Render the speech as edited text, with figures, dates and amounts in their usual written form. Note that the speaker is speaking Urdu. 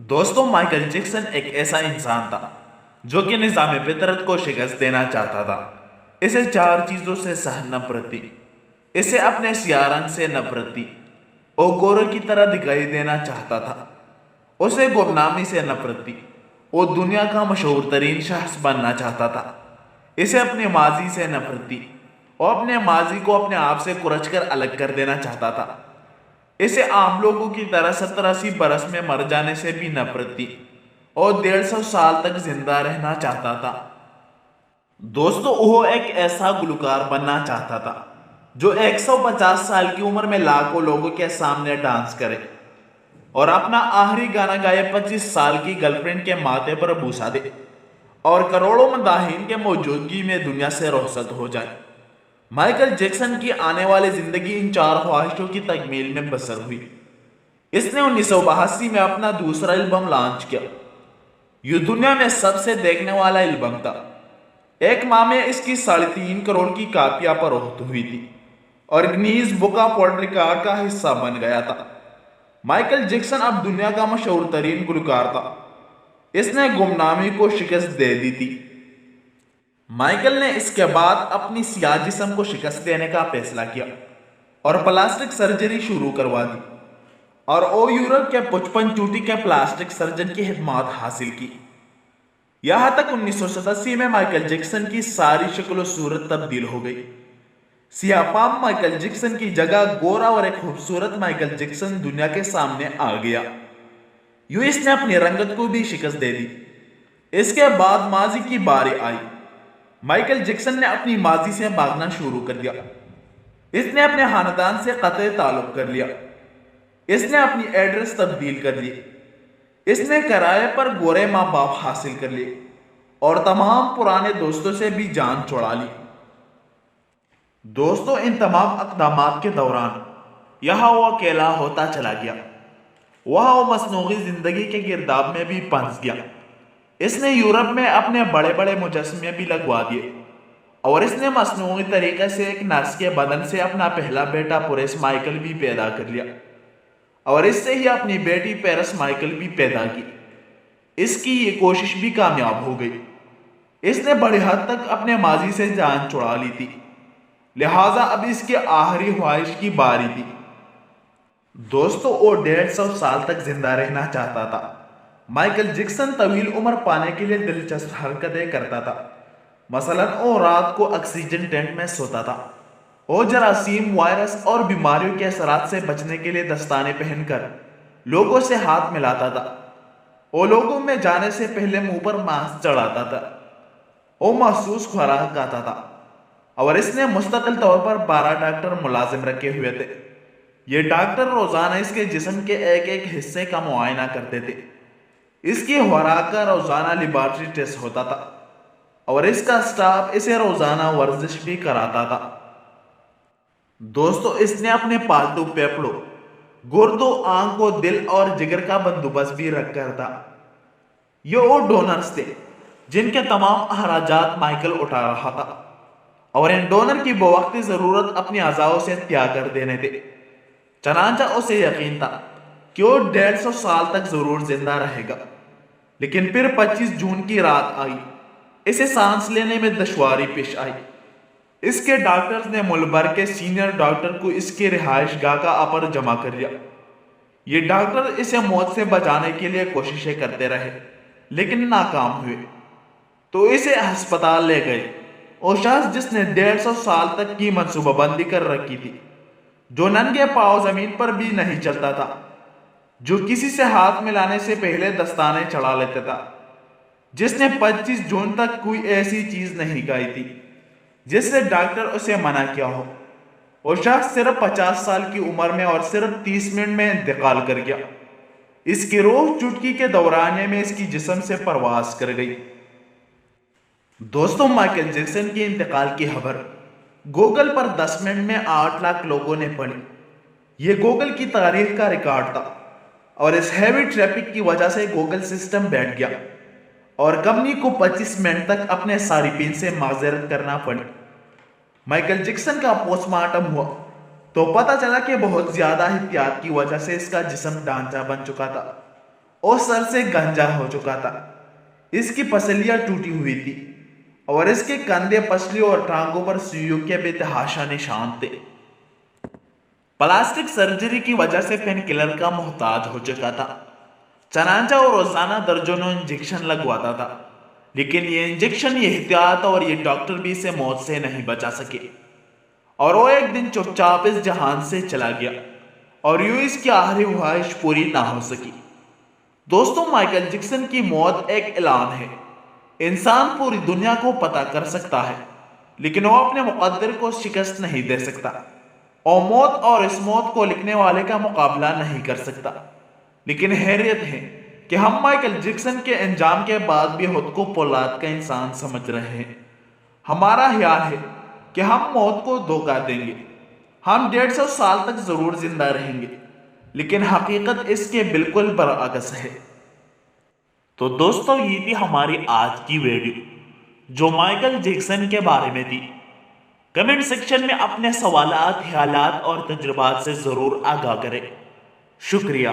دوستوں، مائیکل جیکسن ایک ایسا انسان تھا جو کہ نظام فطرت کو شکست دینا چاہتا تھا۔ اسے چار چیزوں سے سخت نفرت تھی۔ اسے اپنے سیاہ رنگ سے نفرت تھی۔ وہ گورے کی طرح دکھائی دینا چاہتا تھا۔ اسے گمنامی سے نفرت تھی۔ وہ دنیا کا مشہور ترین شخص بننا چاہتا تھا۔ اسے اپنے ماضی سے نفرت تھی۔ وہ اپنے ماضی کو اپنے آپ سے کچھ کر الگ کر دینا چاہتا تھا۔ اسے عام لوگوں کی طرح 70-80 برس میں مر جانے سے بھی نفرت تھی اور 150 سال تک زندہ رہنا چاہتا تھا۔ دوستو، وہ ایک ایسا گلوکار بننا چاہتا تھا جو 150 سال کی عمر میں لاکھوں لوگوں کے سامنے ڈانس کرے اور اپنا آخری گانا گائے 25 سال کی گرل فرینڈ کے ماتھے پر بوسا دے اور کروڑوں مداحین کے موجودگی میں دنیا سے رخصت ہو جائے۔ مائیکل جیکسن کی آنے والی زندگی ان چار خواہشوں کی تکمیل میں بسر ہوئی۔ اس نے 1982 میں اپنا دوسرا البم لانچ کیا۔ یہ دنیا میں سب سے دیکھنے والا البم تھا۔ ایک ماہ میں اس کی 3.5 کروڑ کی کاپیاں فروخت ہوئی تھی اور Guinness book of world record کا حصہ بن گیا تھا۔ مائیکل جیکسن اب دنیا کا مشہور ترین گلوکار تھا۔ اس نے گمنامی کو شکست دے دی تھی۔ مائیکل نے اس کے بعد اپنی سیاہ جسم کو شکست دینے کا فیصلہ کیا اور پلاسٹک سرجری شروع کروا دی اور وہ یورپ کے 55 چوٹی کے پلاسٹک سرجن کی خدمات حاصل کی۔ یہاں تک 1987 میں مائیکل جیکسن کی ساری شکل و صورت تبدیل ہو گئی۔ سیاہ فام مائیکل جیکسن کی جگہ گورا اور ایک خوبصورت مائیکل جیکسن دنیا کے سامنے آ گیا۔ یوں اس نے اپنی رنگت کو بھی شکست دے دی۔ اس کے بعد ماضی کی باری آئی۔ مائیکل جیکسن نے اپنی ماضی سے بھاگنا شروع کر دیا۔ اس نے اپنے خاندان سے قطع تعلق کر لیا۔ اس نے اپنی ایڈریس تبدیل کر لی۔ اس نے کرائے پر گورے ماں باپ حاصل کر لیے اور تمام پرانے دوستوں سے بھی جان چھڑا لی۔ دوستوں، ان تمام اقدامات کے دوران یہاں وہ اکیلا ہوتا چلا گیا۔ وہاں وہ مصنوعی زندگی کے گرداب میں بھی پھنس گیا۔ اس نے یورپ میں اپنے بڑے بڑے مجسمے بھی لگوا دیے اور اس نے مصنوعی طریقے سے ایک نرس کے بدن سے اپنا پہلا بیٹا پوریس مائیکل بھی پیدا کر لیا اور اس سے ہی اپنی بیٹی پیرس مائیکل بھی پیدا کی۔ اس کی یہ کوشش بھی کامیاب ہو گئی۔ اس نے بڑی حد تک اپنے ماضی سے جان چھڑا لی تھی، لہٰذا اب اس کے آخری خواہش کی باری تھی۔ دوستو، وہ 150 سال تک زندہ رہنا چاہتا تھا۔ مائیکل جیکسن طویل عمر پانے کے لیے دلچسپ حرکتیں کرتا تھا۔ مثلاً وہ رات کو آکسیجن ٹینٹ میں سوتا تھا۔ وہ جراثیم، وائرس اور بیماریوں کے اثرات سے بچنے کے لیے دستانے پہن کر لوگوں سے ہاتھ ملاتا تھا۔ وہ لوگوں میں جانے سے پہلے منہ پر ماسک چڑھاتا تھا۔ وہ محسوس خوراک کھاتا تھا اور اس نے مستقل طور پر 12 ڈاکٹر ملازم رکھے ہوئے تھے۔ یہ ڈاکٹر روزانہ اس کے جسم کے ایک ایک حصے کا معائنہ کرتے تھے۔ اس کی خوراک کا روزانہ لیبارٹری ٹیسٹ ہوتا تھا اور اس کا سٹاف اسے روزانہ ورزش بھی کراتا تھا۔ دوستو، اس نے اپنے پالتو پیپڑوں، گردوں، آنکھوں، دل اور جگر کا بندوبست بھی رکھا تھا۔ یہ وہ ڈونرز تھے جن کے تمام اخراجات مائیکل اٹھا رہا تھا اور ان ڈونر کی بوقتی ضرورت اپنی اعضاء سے تیاگ کر دینے تھے۔ چنانچہ اسے یقین تھا کہ وہ 150 سال تک ضرور زندہ رہے گا۔ لیکن پھر 25 جون کی رات آئی۔ اسے سانس لینے میں دشواری پیش آئی۔ اس کے ڈاکٹرز نے ملک بھر کے سینئر ڈاکٹر کو اس کے رہائش گاہ کا اپر جمع کر لیا۔ یہ ڈاکٹر اسے موت سے بچانے کے لیے کوششیں کرتے رہے لیکن ناکام ہوئے، تو اسے ہسپتال لے گئے۔ وہ شخص جس نے 150 سال تک کی منصوبہ بندی کر رکھی تھی، جو ننگے پاؤں زمین پر بھی نہیں چلتا تھا، جو کسی سے ہاتھ ملانے سے پہلے دستانے چڑھا لیتا تھا، جس نے 25 جون تک کوئی ایسی چیز نہیں کھائی تھی جس سے ڈاکٹر اسے منع کیا ہو، وہ شخص صرف 50 سال کی عمر میں اور صرف 30 منٹ میں انتقال کر گیا۔ اس کی روح چٹکی کے دورانیے میں اس کی جسم سے پرواز کر گئی۔ دوستوں، مائیکل جیکسن کے انتقال کی خبر گوگل پر 10 منٹ میں 8 لاکھ لوگوں نے پڑھی۔ یہ گوگل کی تاریخ کا ریکارڈ تھا اور اس ہیوی ٹریفک کی وجہ سے گوگل سسٹم بیٹھ گیا اور کمپنی کو 25 منٹ تک اپنے صارفین سے معذرت کرنا پڑی۔ مائیکل جیکسن کا پوسٹ مارٹم ہوا تو پتہ چلا کہ بہت زیادہ احتیاط کی وجہ سے اس کا جسم ڈھانچہ بن چکا تھا اور سر سے گنجا ہو چکا تھا۔ اس کی پسلیاں ٹوٹی ہوئی تھی اور اس کے کندھے، پسلیوں اور ٹانگوں پر سوئیوں کے بے تحاشا نشان تھے۔ پلاسٹک سرجری کی وجہ سے پین کلر کا محتاج ہو چکا تھا، چنانچہ وہ روزانہ درجنوں انجیکشن لگواتا تھا، لیکن یہ انجیکشن، یہ احتیاط اور یہ ڈاکٹر بھی اسے موت سے نہیں بچا سکے، اور وہ ایک دن چپ چاپ اس جہان سے چلا گیا، اور یوں اس کی آخری خواہش پوری نہ ہو سکی۔ دوستوں، مائیکل جیکسن کی موت ایک اعلان ہے۔ انسان پوری دنیا کو پتہ کر سکتا ہے، لیکن وہ اپنے مقدر کو شکست نہیں دے سکتا، اور موت اور اس موت کو لکھنے والے کا مقابلہ نہیں کر سکتا۔ لیکن حیرت ہے کہ ہم مائیکل جیکسن کے انجام کے بعد بھی خود کو پولاد کا انسان سمجھ رہے ہیں۔ ہمارا خیال ہے کہ ہم موت کو دھوکہ دیں گے، ہم 150 سال تک ضرور زندہ رہیں گے، لیکن حقیقت اس کے بالکل برعکس ہے۔ تو دوستو، یہ تھی ہماری آج کی ویڈیو جو مائیکل جیکسن کے بارے میں تھی۔ کمنٹ سیکشن میں اپنے سوالات، خیالات اور تجربات سے ضرور آگاہ کریں۔ شکریہ۔